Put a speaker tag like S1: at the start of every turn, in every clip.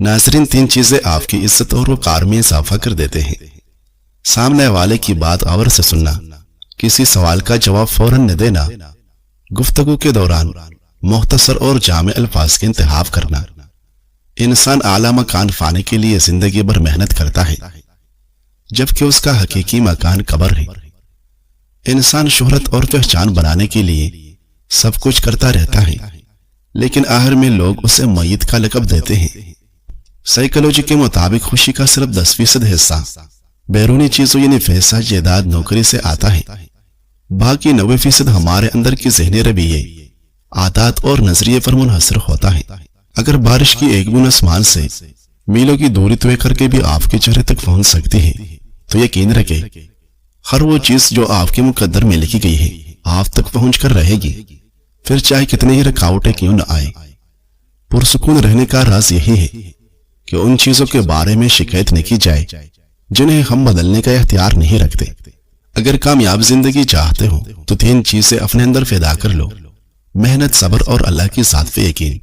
S1: ناظرین، 3 چیزیں آپ کی عزت اور وقار میں اضافہ کر دیتے ہیں: سامنے والے کی بات غور سے سننا، کسی سوال کا جواب فوراً نہ دینا، گفتگو کے دوران مختصر اور جامع الفاظ کا انتخاب کرنا۔ انسان اعلیٰ مکان پانے کے لیے زندگی بھر محنت کرتا ہے، جبکہ اس کا حقیقی مکان قبر ہے۔ انسان شہرت اور پہچان بنانے کے لیے سب کچھ کرتا رہتا ہے، لیکن آخر میں لوگ اسے میت کا لقب دیتے ہیں۔ سائیکالوجی کے مطابق خوشی کا صرف 10% حصہ بیرونی چیزوں یعنی پیسہ، جائیداد، نوکری سے آتا ہے۔ باقی 90% ہمارے اندر کی ذہنی رویے، عادات اور نظریے پر منحصر ہوتا ہے۔ اگر بارش کی ایک بوند آسمان سے میلوں کی دوری طے کر کے بھی آپ کے چہرے تک پہنچ سکتی ہے، تو یقین رکھیں ہر وہ چیز جو آپ کے مقدر میں لکھی گئی ہے آپ تک پہنچ کر رہے گی، پھر چاہے کتنے ہی رکاوٹیں کیوں نہ آئے۔ پرسکون رہنے کا راز یہی ہے کہ ان چیزوں کے بارے میں شکایت نہ کی جائے جنہیں ہم بدلنے کا اختیار نہیں رکھتے۔ اگر کامیاب زندگی چاہتے ہو تو 3 چیزیں اپنے اندر پیدا کر لو: محنت، صبر اور اللہ کی ذات پہ یقین۔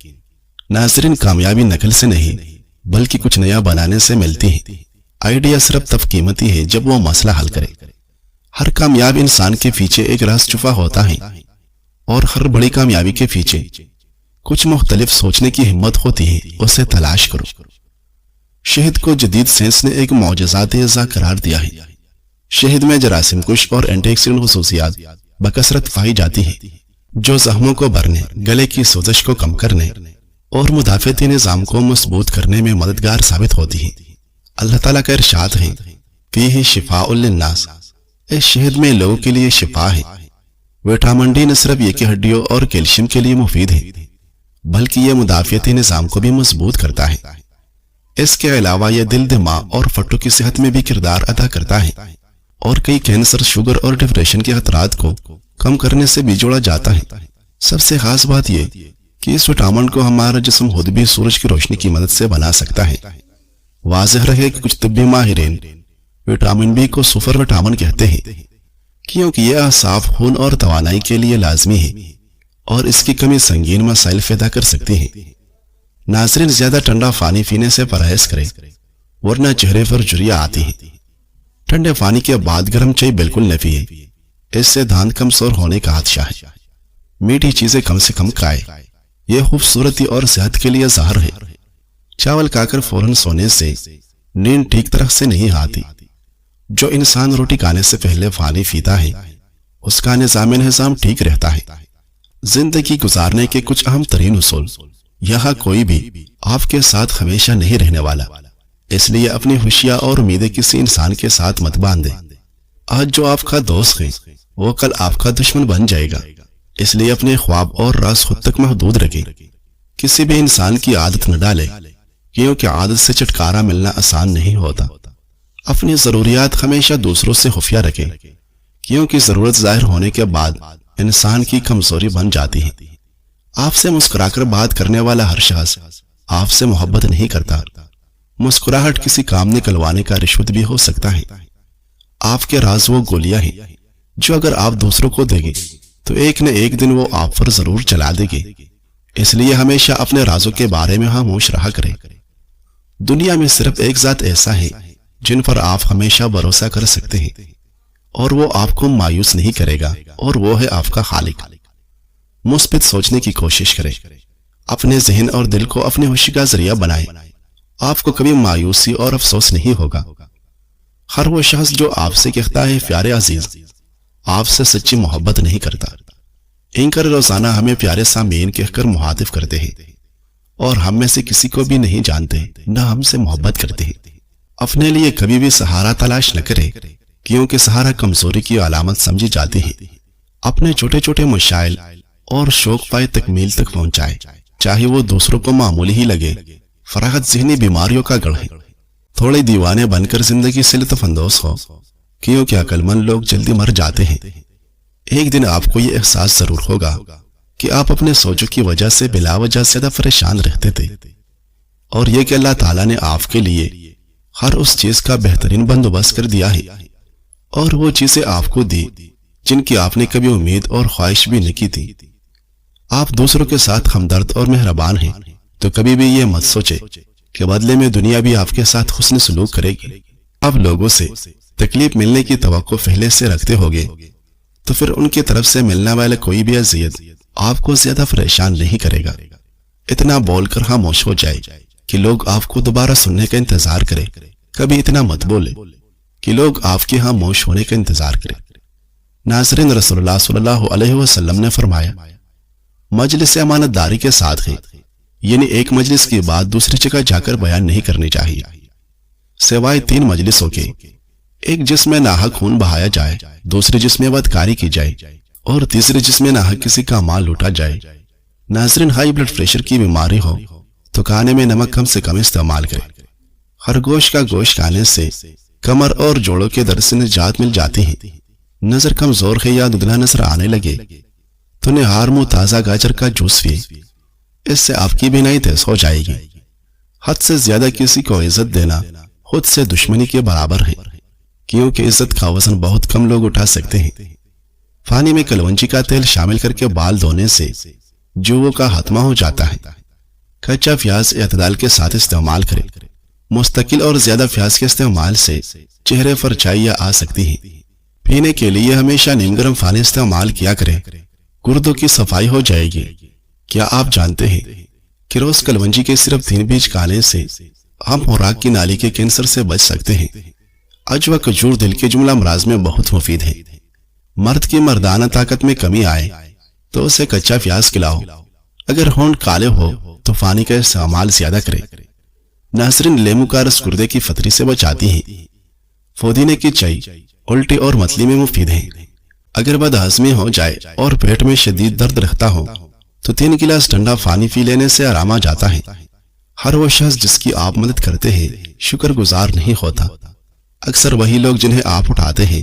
S1: ناظرین، کامیابی نقل سے نہیں بلکہ کچھ نیا بنانے سے ملتی ہے۔ آئیڈیا صرف تب قیمتی ہے جب وہ مسئلہ حل کرے۔ ہر کامیاب انسان کے پیچھے ایک راز چھپا ہوتا ہے، اور ہر بڑی کامیابی کے پیچھے کچھ مختلف سوچنے کی ہمت ہوتی ہے۔ اسے تلاش کرو۔ شہد کو جدید سائنس نے ایک معجزات اعضا قرار دیا ہے۔ شہد میں جراثیم کش اور اینٹی آکسیڈنٹ خصوصیات بکثرت پائی جاتی ہیں، جو زخموں کو بھرنے، گلے کی سوزش کو کم کرنے اور مدافعتی نظام کو مضبوط کرنے میں مددگار ثابت ہوتی ہیں۔ اللہ تعالیٰ کا ارشاد ہے، فیہ شفاء للناس، اس شہد میں لوگوں کے لیے شفا ہے۔ وٹامن ڈی نہ صرف یہ کہ ہڈیوں اور کیلشیم کے لیے مفید ہے، بلکہ یہ مدافعتی نظام کو بھی مضبوط کرتا ہے۔ اس کے علاوہ یہ دل، دماغ اور پھٹوں کی صحت میں بھی کردار ادا کرتا ہے، اور کئی کینسر، شوگر اور ڈپریشن کے خطرات کو کم کرنے سے بھی جوڑا جاتا ہے۔ سب سے خاص بات یہ کہ اس وٹامن کو ہمارا جسم خود بھی سورج کی روشنی کی مدد سے بنا سکتا ہے۔ واضح رہے کہ کچھ طبی ماہرین وٹامن بی کو سپر وٹامن کہتے ہیں، کیونکہ یہ صاف خون اور توانائی کے لیے لازمی ہے، اور اس کی کمی سنگین مسائل پیدا کر سکتی ہے۔ ناظرین، زیادہ ٹھنڈا پانی پینے سے پرہیز کریں، ورنہ چہرے پر جھریاں آتی ہیں۔ ٹھنڈے پانی کے بعد گرم چائے بالکل نہ پیئے، اس سے دانت کمزور ہونے کا خدشہ ہے۔ میٹھی چیزیں کم سے کم کھائیں، یہ خوبصورتی اور صحت کے لیے زہر ہے۔ چاول کھا کر فوراً سونے سے نیند ٹھیک طرح سے نہیں آتی۔ جو انسان روٹی کھانے سے پہلے پانی پیتا ہے اس کا نظام ٹھیک رہتا ہے۔ زندگی گزارنے کے کچھ اہم ترین اصول: یہاں کوئی بھی آپ کے ساتھ ہمیشہ نہیں رہنے والا، اس لیے اپنی خوشیاں اور امیدیں کسی انسان کے ساتھ مت باندھیں۔ آج جو آپ کا دوست ہے وہ کل آپ کا دشمن بن جائے گا، اس لیے اپنے خواب اور راز خود تک محدود رکھیں۔ کسی بھی انسان کی عادت نہ ڈالیں، کیونکہ عادت سے چھٹکارا ملنا آسان نہیں ہوتا۔ اپنی ضروریات ہمیشہ دوسروں سے خفیہ رکھیں، کیونکہ ضرورت ظاہر ہونے کے بعد انسان کی کمزوری بن جاتی ہے۔ آپ سے مسکرا کر بات کرنے والا ہر شخص آپ سے محبت نہیں کرتا۔ مسکراہٹ کسی کام نکلوانے کا رشوت بھی ہو سکتا ہے۔ آپ کے راز وہ گولیاں ہیں جو اگر آپ دوسروں کو دیں گے تو ایک نہ ایک دن وہ آپ پر ضرور چلا دے گے۔ اس لیے ہمیشہ اپنے رازوں کے بارے میں خاموش رہا کریں۔ دنیا میں صرف ایک ذات ایسا ہے جن پر آپ ہمیشہ بھروسہ کر سکتے ہیں، اور وہ آپ کو مایوس نہیں کرے گا، اور وہ ہے آپ کا خالق۔ مثبت سوچنے کی کوشش کریں، اپنے ذہن اور دل کو اپنی خوشی کا ذریعہ بنائیں۔ آپ کو کبھی مایوسی اور افسوس نہیں ہوگا۔ ہر وہ شخص جو آپ سے کہتا ہے پیارے عزیز، آپ سے سچی محبت نہیں کرتا۔ اینکر روزانہ ہمیں پیارے سامعین کہہ کر مخاطب کرتے ہیں، اور ہم میں سے کسی کو بھی نہیں جانتے نہ ہم سے محبت کرتے ہیں۔ اپنے لیے کبھی بھی سہارا تلاش نہ کرے، کیونکہ سہارا کمزوری کی علامت سمجھی جاتی ہے۔ اپنے چھوٹے چھوٹے مشاعل اور شوق پائے تکمیل تک پہنچائے، چاہے وہ دوسروں کو معمولی ہی لگے۔ فراغت ذہنی بیماریوں کا گڑھ ہے۔ تھوڑے دیوانے بن کر زندگی سے لطف اندوز ہو، کیونکہ عقل مند لوگ جلدی مر جاتے ہیں۔ ایک دن آپ کو یہ احساس ضرور ہوگا کہ آپ اپنے سوچوں کی وجہ سے بلا وجہ زیادہ پریشان رہتے تھے، اور یہ کہ اللہ تعالیٰ نے آپ کے لیے ہر اس چیز کا بہترین بندوبست کر دیا ہے، اور وہ چیزیں آپ کو دی جن کی آپ نے کبھی امید اور خواہش بھی نہیں کی تھی۔ آپ دوسروں کے ساتھ ہمدرد اور مہربان ہیں تو کبھی بھی یہ مت سوچے کہ بدلے میں دنیا بھی آپ کے ساتھ حسن سلوک کرے گی۔ اب لوگوں سے تکلیف ملنے کی توقع پہلے سے رکھتے ہوگے تو پھر ان کی طرف سے ملنے والا کوئی بھی اذیت آپ کو زیادہ پریشان نہیں کرے گا۔ اتنا بول کر خاموش ہو جائے کہ لوگ آپ کو دوبارہ سننے کا انتظار کرے۔ کبھی اتنا مت بولے کہ لوگ آپ کے خاموش ہونے کا انتظار کرے۔ ناظرین، رسول اللہ صلی اللہ علیہ وسلم نے فرمایا، مجلس امانت داری کے ساتھ ہے، یعنی ایک مجلس کی بات دوسری جگہ جا کر بیان نہیں کرنی چاہیے، سوائے 3 مجلسوں کے۔ ایک جس میں ناحق خون بہایا جائے، دوسری جس میں بدکاری کی جائے، اور تیسری جس میں ناحق کسی کا مال لوٹا جائے۔ ناظرین، ہائی بلڈ پریشر کی بیماری ہو تو کھانے میں نمک کم سے کم استعمال کریں۔ خرگوش کا گوشت کھانے سے کمر اور جوڑوں کے درد سے نجات مل جاتی ہے۔ نظر کمزور ہے یا ددلا نظر آنے لگے تو نہار منہ تازہ گاجر کا جوس پیے، اس سے آپ کی بینائی تیز ہو جائے گی۔ حد سے زیادہ کسی کو عزت دینا خود سے دشمنی کے برابر ہے، کیونکہ عزت کا وزن بہت کم لوگ اٹھا سکتے ہیں۔ پانی میں کلونجی کا تیل شامل کر کے بال دھونے سے جوؤں کا خاتمہ ہو جاتا ہے۔ کچا پیاز اعتدال کے ساتھ استعمال کریں۔ مستقل اور زیادہ پیاز کے استعمال سے چہرے پر چائیاں آ سکتی ہیں۔ پینے کے لیے ہمیشہ نیم گرم پانی استعمال کیا کریں، گردوں کی صفائی ہو جائے گی۔ کیا آپ جانتے ہیں کہ روز کلونجی کے صرف 3 بیج کھانے سے ہم خوراک کی نالی کے کینسر سے بچ سکتے ہیں؟ عجوہ کھجور دل کے جملہ امراض میں بہت مفید ہے۔ مرد کی مردانہ طاقت میں کمی آئے تو اسے کچا پیاز کھلاؤ۔ اگر ہونٹ کالے ہو تو پانی کا استعمال زیادہ کرے۔ ناظرین، لیمو کا رس گردے کی فطری سے بچاتی ہے۔ پودینے کی چائے الٹی اور متلی میں مفید ہے۔ اگر بد ہضمی ہو جائے اور پیٹ میں شدید درد رہتا ہو تو 3 گلاس ٹھنڈا پانی پی لینے سے آرام آ جاتا ہے۔ ہر وہ شخص جس کی آپ مدد کرتے ہیں شکر گزار نہیں ہوتا۔ اکثر وہی لوگ جنہیں آپ اٹھاتے ہیں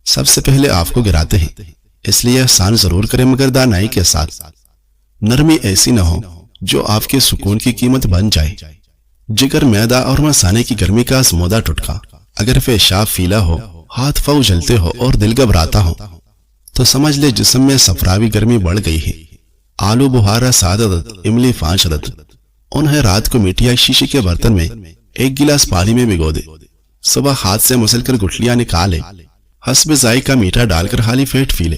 S1: سب سے پہلے آپ کو گراتے ہیں۔ اس لیے احسان ضرور کریں مگر دانائی کے ساتھ۔ نرمی ایسی نہ ہو جو آپ کے سکون کی قیمت بن جائے۔ جگر، معدہ اور مثانے کی گرمی کا آزمودہ ٹٹکا۔ اگر پیشاب فیلا ہو، ہاتھ پاؤں جلتے ہو اور دل گھبراتا ہو تو سمجھ لے جسم میں صفراوی گرمی بڑھ گئی ہے۔ آلو بخارا 7 عدد، املی 5 عدد، انہیں رات کو مٹی یا شیشے کے برتن میں 1 گلاس پانی میں بھگو دے۔ صبح ہاتھ سے مسل کر گٹھلیاں نکالے، حسب ذائقہ میٹھا ڈال کر خالی پیٹ پی لے۔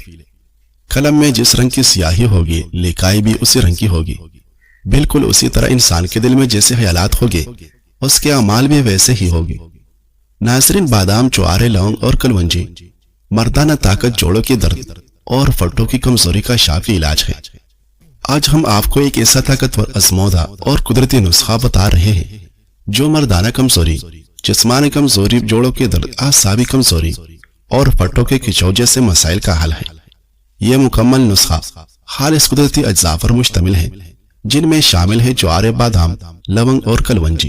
S1: قلم میں جس رنگ کی سیاہی ہوگی لکھائی بھی اسی رنگ کی ہوگی۔ بالکل اسی طرح انسان کے دل میں جیسے خیالات ہوگے اس کے اعمال بھی ویسے ہی ہوگی۔ ناظرین، بادام، چوارے، لونگ اور کلونجی مردانہ طاقت، جوڑوں کی درد اور پٹوں کی کمزوری کا شافی علاج ہے۔ آج ہم آپ کو ایک ایسا طاقتور آزمودہ اور قدرتی نسخہ بتا رہے ہیں جو مردانہ کمزوری، جسمانی کمزوری، جوڑوں کے درد، اعصابی کمزوری اور پٹوں کے کھچاؤ جیسے مسائل کا حل ہے۔ یہ مکمل نسخہ خالص قدرتی اجزاء پر مشتمل ہے جن میں شامل ہے جوار، بادام، لونگ اور کلونجی۔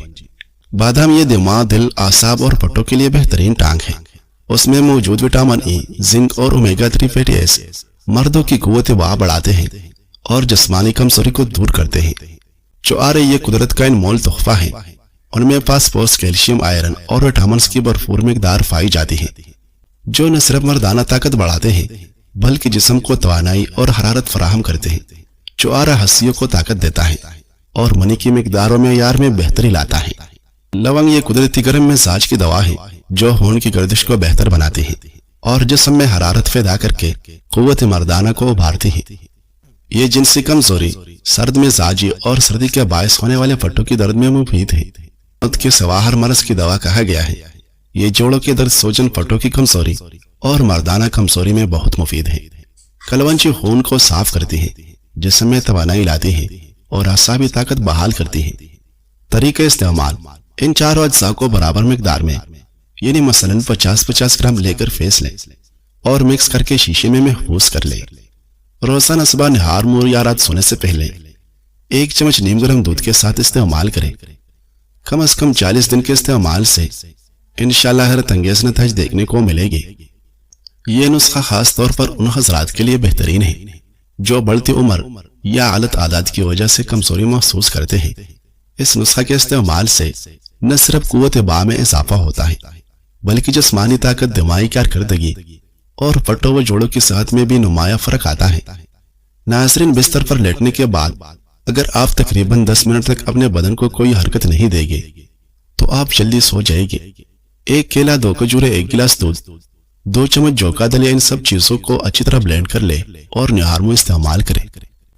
S1: بادام یہ دماغ، دل، اعصاب اور پٹوں کے لیے بہترین ٹانگ ہے۔ اس میں موجود وٹامن ای، زنک اور اومیگا 3 فیٹی ایسڈ مردوں کی قوت دفاع بڑھاتے ہیں اور جسمانی کمزوری کو دور کرتے ہیں۔ جوار یہ قدرت کا انمول تحفہ ہے۔ ان میں فاسفورس، کیلشیم، آئرن اور وٹامنز کی بھرپور مقدار پائی جاتی ہے جو نہ صرف مردانہ طاقت بڑھاتے ہیں بلکہ جسم کو توانائی اور حرارت فراہم کرتے ہیں۔ جوار ہستیوں کو طاقت دیتا ہے اور منی کی مقدار و معیار میں بہتری لاتا ہے۔ لونگ یہ قدرتی گرم مزاج کی دوا ہے جو خون کی گردش کو بہتر بناتی ہے اور جسم میں حرارت پیدا کر کے قوت مردانہ کو ابھارتی ہے۔ یہ جنسی کمزوری، سرد مزاجی اور سردی کے باعث ہونے والے پٹوں کی درد میں مفید ہے۔ موت کے سوا ہر مرض کی دوا کہا گیا ہے۔ یہ جوڑوں کے درد، سوجن، پٹوں کی کمزوری اور مردانہ کمزوری میں بہت مفید ہے۔ کلونجی خون کو صاف کرتی ہے، جسم میں توانائی لاتی ہے اور اعصابی طاقت بحال کرتی ہے۔ طریقہ استعمال: ان چاروں اجزاء کو برابر مقدار میں یعنی مثلاً 50-50 گرام لے کر پھینس لیں اور مکس کر کے شیشے میں محفوظ کر لیں۔ روزانہ صبح نہار منہ یا رات سونے سے پہلے 1 چمچ نیم گرم دودھ کے ساتھ استعمال کریں۔ کم از کم 40 دن کے استعمال سے انشاءاللہ حیرت انگیز نتائج دیکھنے کو ملے گی۔ یہ نسخہ خاص طور پر ان حضرات کے لیے بہترین ہے جو بڑھتی عمر یا غلط عادات کی وجہ سے کمزوری محسوس کرتے ہیں۔ اس نسخہ کے استعمال سے نہ صرف قوت باع میں اضافہ ہوتا ہے بلکہ جسمانی طاقت، دماغی کارکردگی اور پٹوں و جوڑوں کی صحت میں بھی نمایاں فرق آتا ہے۔ ناظرین، بستر پر لیٹنے کے بعد اگر آپ تقریباً 10 منٹ تک اپنے بدن کو کوئی حرکت نہیں دیں گے تو آپ جلدی سو جائیں گے۔ ایک کیلا، 2 کھجورے، 1 گلاس دودھ، 2 چمچ جو کا دلیا، ان سب چیزوں کو اچھی طرح بلینڈ کر لے اور نہار میں استعمال کریں۔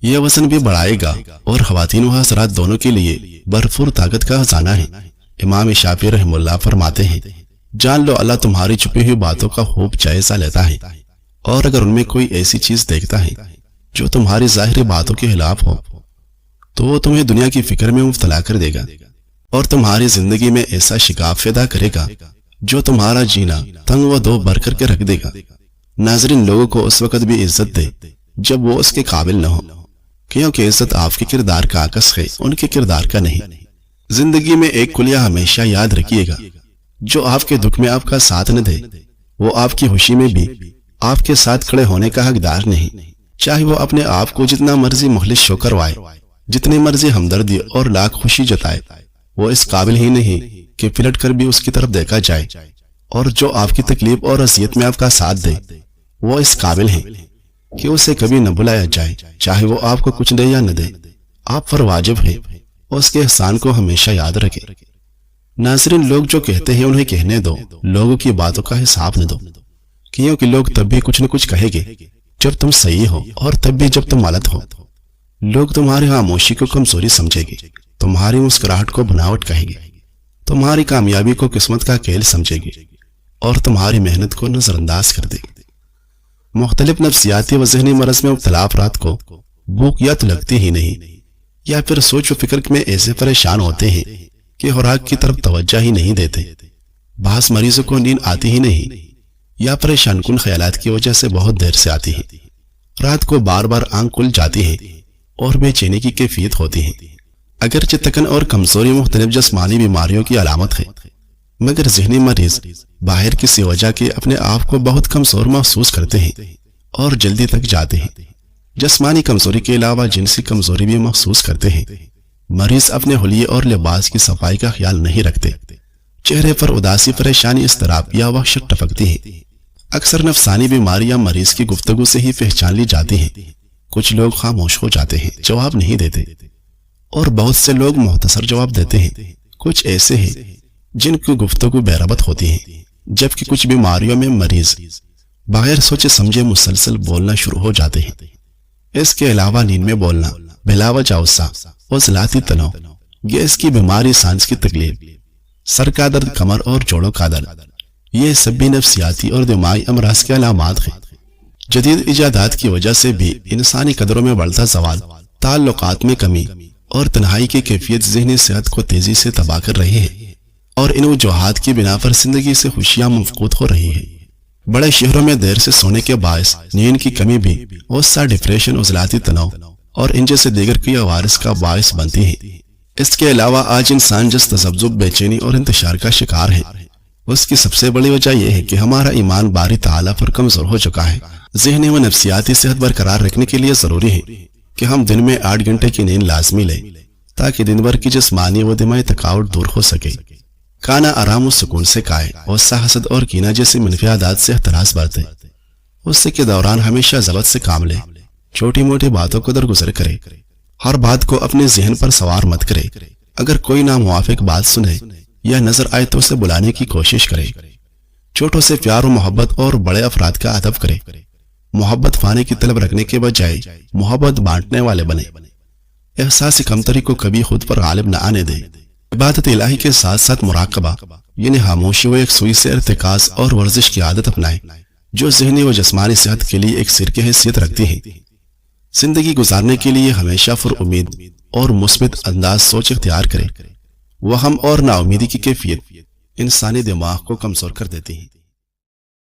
S1: یہ وزن بھی بڑھائے گا اور خواتین و حضرات دونوں کے لیے بھرپور طاقت کا خزانہ ہے۔ امام شافعی رحمہ اللہ فرماتے ہیں، جان لو اللہ تمہاری چھپی ہوئی باتوں کا خوب جائزہ لیتا ہے، اور اگر ان میں کوئی ایسی چیز دیکھتا ہے جو تمہاری ظاہری باتوں کے خلاف ہو تو وہ تمہیں دنیا کی فکر میں مبتلا کر دے گا اور تمہاری زندگی میں ایسا شگاف پیدا کرے گا جو تمہارا جینا تنگ و دو بھر کر کے رکھ دے گا۔ ناظرین، لوگوں کو اس وقت بھی عزت دے جب وہ اس کے قابل نہ ہو، کیونکہ عزت آپ کے کردار کا عکس ہے، ان کے کردار کا نہیں۔ زندگی میں ایک کلیہ ہمیشہ یاد رکھیے گا، جو آپ کے دکھ میں آپ کا ساتھ نہ دے وہ آپ کی خوشی میں بھی آپ کے ساتھ کھڑے ہونے کا حقدار نہیں، چاہے وہ اپنے آپ کو جتنا مرضی مخلص شو کروائے، جتنی مرضی ہمدردی اور لاکھ خوشی جتائے، وہ اس قابل ہی نہیں کہ پلٹ کر بھی اس کی طرف دیکھا جائے، اور جو آپ کی تکلیف اور اذیت میں آپ کا ساتھ دے وہ اس قابل ہے کہ اسے کبھی نہ بلایا جائے، چاہے وہ آپ کو کچھ دے یا نہ دے۔ آپ پر واجب ہے اس کے احسان کو ہمیشہ یاد رکھے۔ ناظرین، لوگ جو کہتے ہیں انہیں کہنے دو، لوگوں کی باتوں کا حساب نہ دو، کیونکہ لوگ تب بھی کچھ نہ کچھ کہیں گے جب تم صحیح ہو اور تب بھی جب تم غلط ہو۔ لوگ تمہاری خاموشی کو کمزوری سمجھیں گے، تمہاری مسکراہٹ کو بناوٹ کہیں گے، تمہاری کامیابی کو قسمت کا کھیل سمجھیں گے اور تمہاری محنت کو نظر انداز کر دیں گے۔ مختلف نفسیاتی و ذہنی مرض میں مبتلا افراد کو بھوک یا تو لگتی ہی نہیں، یا پھر سوچ و فکر میں ایسے پریشان ہوتے ہیں کہ خوراک کی طرف توجہ ہی نہیں دیتے۔ بعض مریضوں کو نیند آتی ہی نہیں، یا پریشان کن خیالات کی وجہ سے بہت دیر سے آتی ہے، رات کو بار بار آنکھ کھل جاتی ہے اور بے چینی کی کیفیت ہوتی ہے۔ اگرچہ تکن اور کمزوری مختلف جسمانی بیماریوں کی علامت ہے، مگر ذہنی مریض باہر کسی وجہ کے اپنے آپ کو بہت کمزور محسوس کرتے ہیں اور جلدی تک جاتے ہیں۔ جسمانی کمزوری کے علاوہ جنسی کمزوری بھی محسوس کرتے ہیں۔ مریض اپنے حلیے اور لباس کی صفائی کا خیال نہیں رکھتے، چہرے پر اداسی، پریشانی، اضطراب یا وحشت ٹپکتی ہے۔ اکثر نفسانی بیماری یا مریض کی گفتگو سے ہی پہچان لی جاتی ہیں۔ کچھ لوگ خاموش ہو جاتے ہیں، جواب نہیں دیتے، اور بہت سے لوگ مختصر جواب دیتے ہیں۔ کچھ ایسے ہیں جن کی گفتگو بے ربط ہوتی ہے، جبکہ کچھ بیماریوں میں مریض بغیر سوچے سمجھے مسلسل بولنا شروع ہو جاتے ہیں۔ اس کے علاوہ نیند میں بولنا، بلا وجہ غصہ، عضلاتی تناؤ، گیس کی بیماری، سانس کی تکلیف، سر کا درد، کمر اور جوڑوں کا درد، یہ سب بھی نفسیاتی اور دماغی امراض کے علامات ہیں۔ جدید ایجادات کی وجہ سے بھی انسانی قدروں میں بڑھتا زوال، تعلقات میں کمی اور تنہائی کی کیفیت ذہنی صحت کو تیزی سے تباہ کر رہی ہے، اور ان وجوہات کی بنا پر زندگی سے خوشیاں مفقود ہو رہی ہیں۔ بڑے شہروں میں دیر سے سونے کے باعث نیند کی کمی بھی غصہ، ڈپریشن، عضلاتی تناؤ اور ان جیسے دیگر کئی عوارض کا باعث بنتی ہے۔ اس کے علاوہ آج انسان جس تذبذب، بے چینی اور انتشار کا شکار ہے، اس کی سب سے بڑی وجہ یہ ہے کہ ہمارا ایمان باری تعالیٰ پر کمزور ہو چکا ہے۔ ذہنی و نفسیاتی صحت برقرار رکھنے کے لیے ضروری ہے کہ ہم دن میں 8 گھنٹے کی نیند لازمی لیں، تاکہ دن بھر کی جسمانی و دماغی تھکاوٹ دور ہو سکے۔ کھانا آرام و سکون سے کھائے، غصہ، حسد اور کینہ جیسی منفی عادات سے احتراز برتے۔ غصے کے دوران ہمیشہ ضبط سے کام لے، چھوٹی موٹی باتوں کو درگزر کرے، ہر بات کو اپنے ذہن پر سوار مت کرے۔ اگر کوئی ناموافق بات سنے یا نظر آئے تو اسے بلانے کی کوشش کرے۔ چھوٹوں سے پیار و محبت اور بڑے افراد کا ادب کرے۔ محبت پانے کی طلب رکھنے کے بجائے محبت بانٹنے والے بنے۔ احساس کمتری کو کبھی خود پر غالب نہ آنے دے۔ عبادت الہی کے ساتھ ساتھ مراقبہ یعنی خاموشی و یکسوئی سے ارتکاز اور ورزش کی عادت اپنائے، جو ذہنی و جسمانی صحت کے لیے ایک سر کی حیثیت رکھتی ہے۔ زندگی گزارنے کے لیے ہمیشہ پر امید اور مثبت انداز سوچ اختیار کرے۔ وہم اور نا امیدی کی کیفیت انسانی دماغ کو کمزور کر دیتی ہے۔